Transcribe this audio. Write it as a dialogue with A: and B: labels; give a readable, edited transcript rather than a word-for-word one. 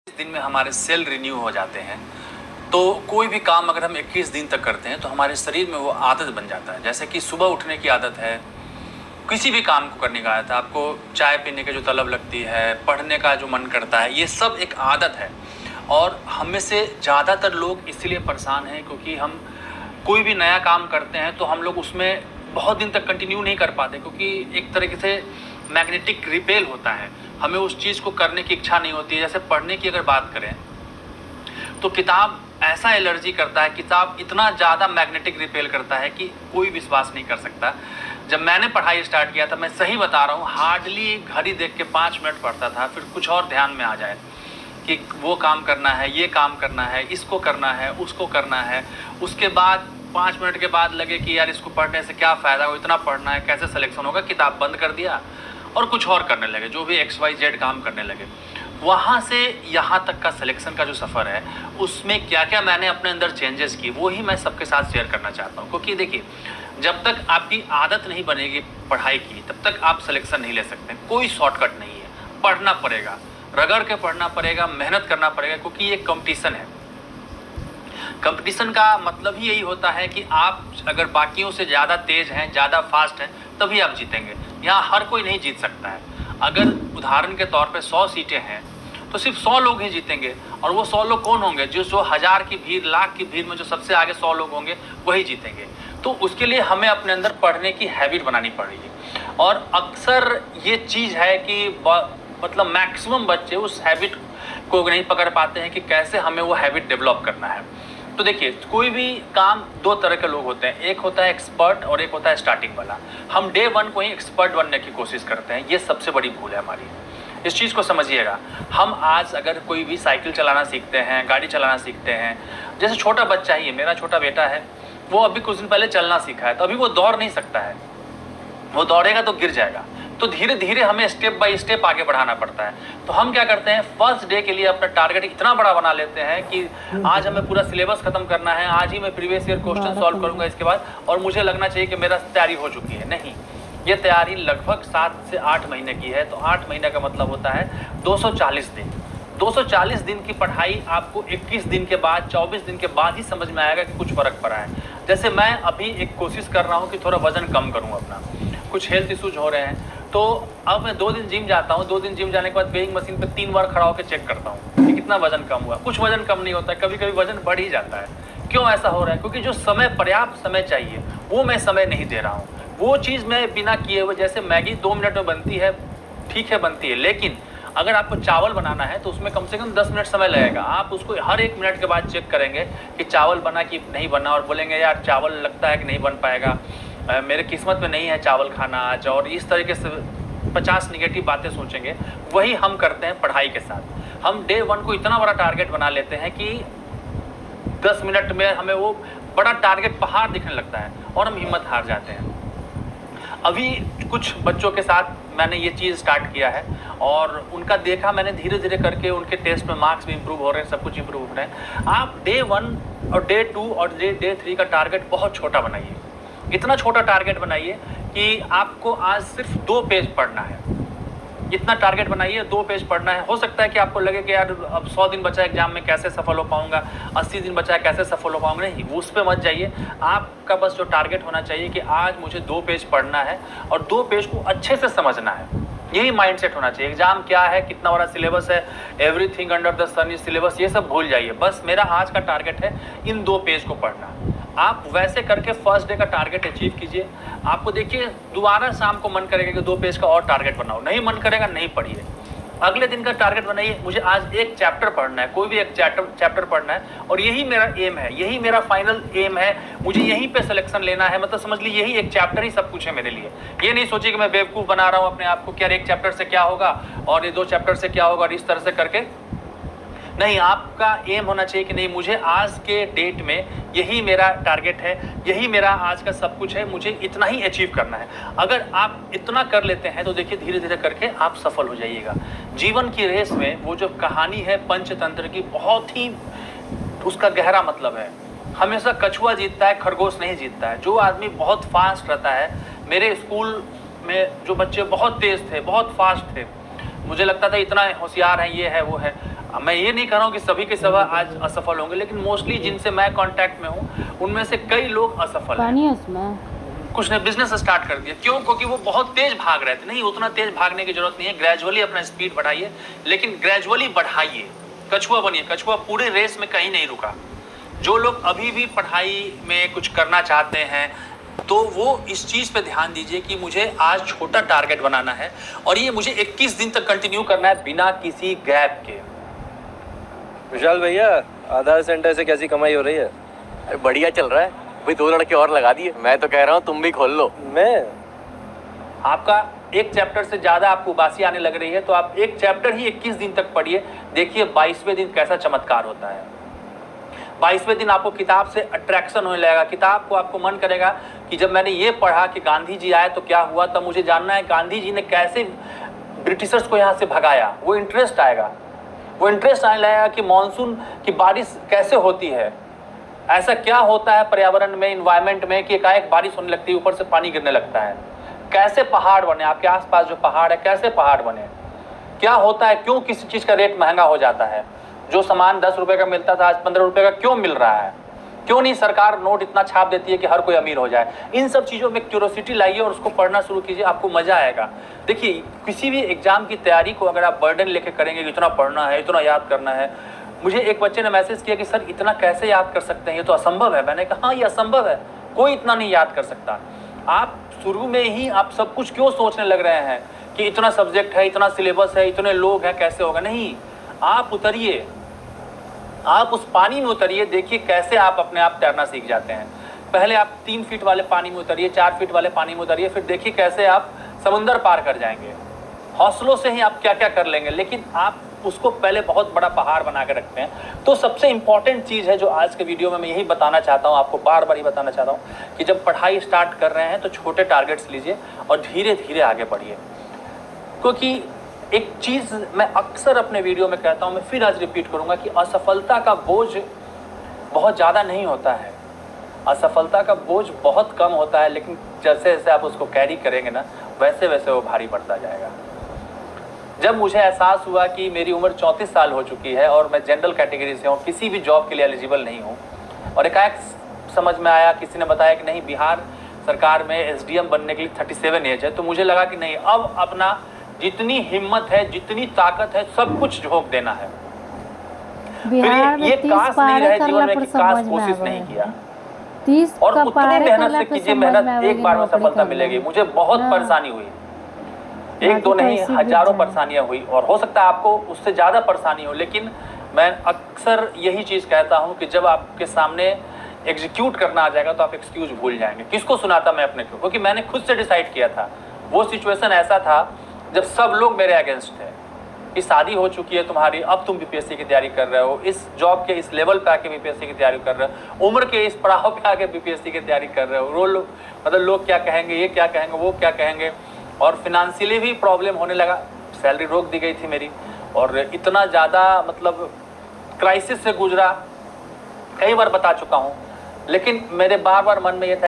A: दिन में हमारे सेल रिन्यू हो जाते हैं। तो कोई भी काम अगर हम 21 दिन तक करते हैं तो हमारे शरीर में वो आदत बन जाता है। जैसे कि सुबह उठने की आदत है, किसी भी काम को करने का आदत है, आपको चाय पीने की जो तलब लगती है, पढ़ने का जो मन करता है, ये सब एक आदत है। और हम में से ज़्यादातर लोग इसीलिए परेशान हैं क्योंकि हम कोई भी नया काम करते हैं तो हम लोग उसमें बहुत दिन तक कंटिन्यू नहीं कर पाते, क्योंकि एक तरीके से मैग्नेटिक रिपेल होता है, हमें उस चीज़ को करने की इच्छा नहीं होती है। जैसे पढ़ने की अगर बात करें तो किताब ऐसा एलर्जी करता है, किताब इतना ज़्यादा मैग्नेटिक रिपेल करता है कि कोई विश्वास नहीं कर सकता। जब मैंने पढ़ाई स्टार्ट किया था, मैं सही बता रहा हूँ, हार्डली घड़ी देख के 5 मिनट पढ़ता था, फिर कुछ और ध्यान में आ जाए कि वो काम करना है, ये काम करना है, इसको करना है, उसको करना है। उसके बाद 5 मिनट के बाद लगे कि यार इसको पढ़ने से क्या फ़ायदा हो, इतना पढ़ना है, कैसे सिलेक्शन होगा, किताब बंद कर दिया और कुछ और करने लगे, जो भी XYZ काम करने लगे। वहाँ से यहाँ तक का सिलेक्शन का जो सफ़र है, उसमें क्या क्या मैंने अपने अंदर चेंजेस किए, वो ही मैं सबके साथ शेयर करना चाहता हूँ। क्योंकि देखिए, जब तक आपकी आदत नहीं बनेगी पढ़ाई की, तब तक आप सिलेक्शन नहीं ले सकते। कोई शॉर्टकट नहीं है, पढ़ना पड़ेगा, रगड़ के पढ़ना पड़ेगा, मेहनत करना पड़ेगा, क्योंकि ये कंपटीशन है। कंपटीशन का मतलब ही यही होता है कि आप अगर बाकियों से ज़्यादा तेज़ हैं, ज़्यादा फास्ट हैं, तभी आप जीतेंगे। यहाँ हर कोई नहीं जीत सकता है। अगर उदाहरण के तौर पे 100 सीटें हैं तो सिर्फ 100 लोग ही जीतेंगे, और वो 100 लोग कौन होंगे? जो हज़ार की भीड़, लाख की भीड़ में जो सबसे आगे 100 लोग होंगे, वही जीतेंगे। तो उसके लिए हमें अपने अंदर पढ़ने की हैबिट बनानी पड़ेगी। और अक्सर ये चीज़ है कि मतलब मैक्सिमम बच्चे उस हैबिट को नहीं पकड़ पाते हैं कि कैसे हमें वो हैबिट डेवलप करना है। तो देखिए, कोई भी काम 2 तरह के लोग होते हैं, एक होता है एक्सपर्ट और एक होता है स्टार्टिंग वाला। हम डे 1 को ही एक्सपर्ट बनने की कोशिश करते हैं, ये सबसे बड़ी भूल है हमारी। इस चीज़ को समझिएगा। हम आज अगर कोई भी साइकिल चलाना सीखते हैं, गाड़ी चलाना सीखते हैं, जैसे छोटा बच्चा ही है, मेरा छोटा बेटा है, वो अभी कुछ दिन पहले चलना सीखा है, तो अभी वो दौड़ नहीं सकता है, वो दौड़ेगा तो गिर जाएगा। तो धीरे धीरे हमें स्टेप बाय स्टेप आगे बढ़ाना पड़ता है। तो हम क्या करते हैं, फर्स्ट डे के लिए अपना टारगेट इतना बड़ा बना लेते हैं कि आज हमें पूरा सिलेबस खत्म करना है, आज ही मैं प्रीवियस ईयर क्वेश्चन सॉल्व करूंगा इसके बाद, और मुझे लगना चाहिए कि मेरा तैयारी हो चुकी है। नहीं, ये तैयारी लगभग 7 से 8 महीने की है। तो 8 महीने का मतलब होता है 240 दिन। 240 दिन की पढ़ाई आपको 21 दिन के बाद, 24 दिन के बाद ही समझ में आएगा कि कुछ फ़र्क पड़ा है। जैसे मैं अभी एक कोशिश कर रहा हूँ कि थोड़ा वज़न कम करूँ अपना, कुछ हेल्थ इशूज़ हो रहे हैं, तो अब मैं 2 दिन जिम जाता हूँ। 2 दिन जिम जाने के बाद वेइंग मशीन पे 3 बार खड़ा होकर चेक करता हूँ कि कितना वज़न कम हुआ। कुछ वज़न कम नहीं होता है, कभी कभी वज़न बढ़ ही जाता है। क्यों ऐसा हो रहा है? क्योंकि जो समय, पर्याप्त समय चाहिए, वो मैं समय नहीं दे रहा हूँ। वो चीज़ मैं बिना किए हुए, जैसे मैगी 2 मिनट में बनती है, ठीक है बनती है, लेकिन अगर आपको चावल बनाना है तो उसमें कम से कम 10 मिनट समय लगेगा। आप उसको हर 1 मिनट के बाद चेक करेंगे कि चावल बना कि नहीं बना, और बोलेंगे यार चावल लगता है कि नहीं बन पाएगा, मेरे किस्मत में नहीं है चावल खाना आज, और इस तरीके से 50 निगेटिव बातें सोचेंगे। वही हम करते हैं पढ़ाई के साथ। हम डे 1 को इतना बड़ा टारगेट बना लेते हैं कि 10 मिनट में हमें वो बड़ा टारगेट पहाड़ दिखने लगता है और हम हिम्मत हार जाते हैं। अभी कुछ बच्चों के साथ मैंने ये चीज़ स्टार्ट किया है, और उनका देखा मैंने, धीरे धीरे करके उनके टेस्ट में मार्क्स भी इम्प्रूव हो रहे हैं, सब कुछ इम्प्रूव हो रहे हैं। आप डे 1 और डे 2 और डे 3 का टारगेट बहुत छोटा बनाइए। इतना छोटा टारगेट बनाइए कि आपको आज सिर्फ 2 पेज पढ़ना है। इतना टारगेट बनाइए, 2 पेज पढ़ना है। हो सकता है कि आपको लगे कि यार अब 100 दिन बचा है एग्जाम में, कैसे सफल हो पाऊंगा, 80 दिन बचा है, कैसे सफल हो पाऊंगा। नहीं, उस पर मत जाइए। आपका बस जो टारगेट होना चाहिए कि आज मुझे 2 पेज पढ़ना है और 2 पेज को अच्छे से समझना है। यही माइंडसेट होना चाहिए। एग्जाम क्या है, कितना बड़ा सिलेबस है, everything under the sun is syllabus, ये सब भूल जाइए। बस मेरा आज का टारगेट है इन 2 पेज को पढ़ना। आप वैसे करके फर्स्ट डे का टारगेट अचीव कीजिए। आपको देखिए दोबारा शाम को मन करेगा कि 2 पेज का और टारगेट बनाओ, नहीं मन करेगा नहीं पढ़िए। अगले दिन का टारगेट बनाइए, मुझे आज 1 चैप्टर पढ़ना है, कोई भी 1 चैप्टर पढ़ना है, और यही मेरा एम है, यही मेरा फाइनल एम है, मुझे यहीं पे सिलेक्शन लेना है। मतलब समझ लीजिए यही 1 चैप्टर ही सब कुछ है मेरे लिए। ये नहीं सोचिए कि मैं बेवकूफ़ बना रहा हूँ अपने आप को, क्या 1 चैप्टर से क्या होगा और ये 2 चैप्टर से क्या होगा, और इस तरह से करके नहीं। आपका एम होना चाहिए कि नहीं, मुझे आज के डेट में यही मेरा टारगेट है, यही मेरा आज का सब कुछ है, मुझे इतना ही अचीव करना है। अगर आप इतना कर लेते हैं तो देखिए धीरे धीरे करके आप सफल हो जाइएगा। जीवन की रेस में वो जो कहानी है पंचतंत्र की, बहुत ही उसका गहरा मतलब है। हमेशा कछुआ जीतता है, खरगोश नहीं जीतता है। जो आदमी बहुत फास्ट रहता है, मेरे स्कूल में जो बच्चे बहुत तेज़ थे, बहुत फास्ट थे, मुझे लगता था इतना होशियार है, ये है वो है। मैं ये नहीं कह रहा हूँ कि सभी के सभी आज असफल होंगे, लेकिन मोस्टली जिनसे मैं कांटेक्ट में हूँ उनमें से कई लोग असफल हैं। कुछ ने बिजनेस स्टार्ट कर दिया, क्यों? क्योंकि वो बहुत तेज भाग रहे थे। नहीं, उतना तेज भागने की जरूरत नहीं है, ग्रेजुअली अपना स्पीड बढ़ाइए, लेकिन ग्रेजुअली बढ़ाइए, कछुआ बनिए। कछुआ पूरे रेस में कहीं नहीं रुका। जो लोग अभी भी पढ़ाई में कुछ करना चाहते हैं तो वो इस चीज़ पे ध्यान दीजिए कि मुझे आज छोटा टारगेट बनाना है और ये मुझे 21 दिन तक कंटिन्यू करना है बिना किसी गैप के।
B: विशाल भैया, आधार सेंटर से कैसी कमाई हो रही है?
C: अरे बढ़िया चल रहा है भाई, 2 लड़के और लगा दिए। मैं तो कह रहा हूँ तुम भी खोल लो।
B: मैं
A: आपका एक चैप्टर से ज़्यादा आपको उबासी आने लग रही है तो आप एक चैप्टर ही 21 दिन तक पढ़िए, देखिए 22वें दिन कैसा चमत्कार होता है। 22वें दिन आपको किताब से अट्रैक्शन होने लगेगा, किताब को आपको मन करेगा कि जब मैंने ये पढ़ा कि गांधी जी आए तो क्या हुआ, तब मुझे जानना है गांधी जी ने कैसे ब्रिटिशर्स को यहाँ से भगाया। वो इंटरेस्ट आएगा, वो इंटरेस्ट आने लगेगा कि मानसून की बारिश कैसे होती है, ऐसा क्या होता है पर्यावरण में, इन्वायरमेंट में कि एकाएक बारिश होने लगती है, ऊपर से पानी गिरने लगता है, कैसे पहाड़ बने, आपके आसपास जो पहाड़ है कैसे पहाड़ बने, क्या होता है, क्यों किसी चीज़ का रेट महंगा हो जाता है, जो सामान 10 रुपये का मिलता था आज 15 रुपये का क्यों मिल रहा है, क्यों नहीं सरकार नोट इतना छाप देती है कि हर कोई अमीर हो जाए। इन सब चीज़ों में क्यूरोसिटी लाइए और उसको पढ़ना शुरू कीजिए, आपको मज़ा आएगा। देखिए, किसी भी एग्जाम की तैयारी को अगर आप बर्डन लेके करेंगे कि इतना पढ़ना है, इतना याद करना है। मुझे एक बच्चे ने मैसेज किया कि सर इतना कैसे याद कर सकते हैं, ये तो असंभव है। मैंने कहा हाँ ये असंभव है, कोई इतना नहीं याद कर सकता। आप शुरू में ही आप सब कुछ क्यों सोचने लग रहे हैं कि इतना सब्जेक्ट है, इतना सिलेबस है, इतने लोग हैं, कैसे होगा। नहीं, आप उतरिए, आप उस पानी में उतरिए, देखिए कैसे आप अपने आप तैरना सीख जाते हैं। पहले आप 3 फीट वाले पानी में उतरिए, 4 फीट वाले पानी में उतरिए, फिर देखिए कैसे आप समुंदर पार कर जाएंगे। हौसलों से ही आप क्या क्या कर लेंगे, लेकिन आप उसको पहले बहुत बड़ा पहाड़ बना के रखते हैं। तो सबसे इंपॉर्टेंट चीज़ है जो आज के वीडियो में मैं यही बताना चाहता हूँ, आपको बार बार ही बताना चाहता हूँ कि जब पढ़ाई स्टार्ट कर रहे हैं तो छोटे टारगेट्स लीजिए और धीरे धीरे आगे बढ़िए। क्योंकि एक चीज़ मैं अक्सर अपने वीडियो में कहता हूँ, मैं फिर आज रिपीट करूँगा कि असफलता का बोझ बहुत ज़्यादा नहीं होता है, असफलता का बोझ बहुत कम होता है, लेकिन जैसे जैसे आप उसको कैरी करेंगे ना वैसे वैसे वो भारी पड़ता जाएगा। जब मुझे एहसास हुआ कि मेरी उम्र 34 साल हो चुकी है और मैं जनरल कैटेगरी से हूँ, किसी भी जॉब के लिए एलिजिबल नहीं हूँ, और एकाएक समझ में आया, किसी ने बताया कि नहीं बिहार सरकार में SDM बनने के लिए 37 एज है, तो मुझे लगा कि नहीं, अब अपना जितनी हिम्मत है, जितनी ताकत है, सब कुछ झोंक देना है। फिर ये काश नहीं रहे जीवन में कि काश कोशिश नहीं किया, और उतनी मेहनत से कीजिए, मेहनत एक बार में सफलता मिलेगी। मुझे बहुत परेशानी हुई, एक दो नहीं हजारों परेशानियां हुई, और हो सकता है आपको उससे ज़्यादा परेशानी हो, लेकिन मैं अक्सर यही चीज़ कहता हूँ कि जब आपके सामने एग्जीक्यूट करना आ जाएगा तो आप एक्सक्यूज भूल जाएंगे। किसको सुनाता मैं अपने को, क्योंकि मैंने खुद से डिसाइड किया था। वो सिचुएशन ऐसा था जब सब लोग मेरे अगेंस्ट थे कि शादी हो चुकी है तुम्हारी, अब तुम BPSC की तैयारी कर रहे हो, इस जॉब के इस लेवल पे आके BPSC की तैयारी कर रहे हो, उम्र के इस पड़ाव पे आके BPSC की तैयारी कर रहे हो, मतलब लोग क्या कहेंगे, ये क्या कहेंगे, वो क्या कहेंगे। और फिनेंशियली भी प्रॉब्लम होने लगा, सैलरी रोक दी गई थी मेरी, और इतना ज़्यादा मतलब क्राइसिस से गुजरा, कई बार बता चुका हूँ, लेकिन मेरे बार बार मन में ये था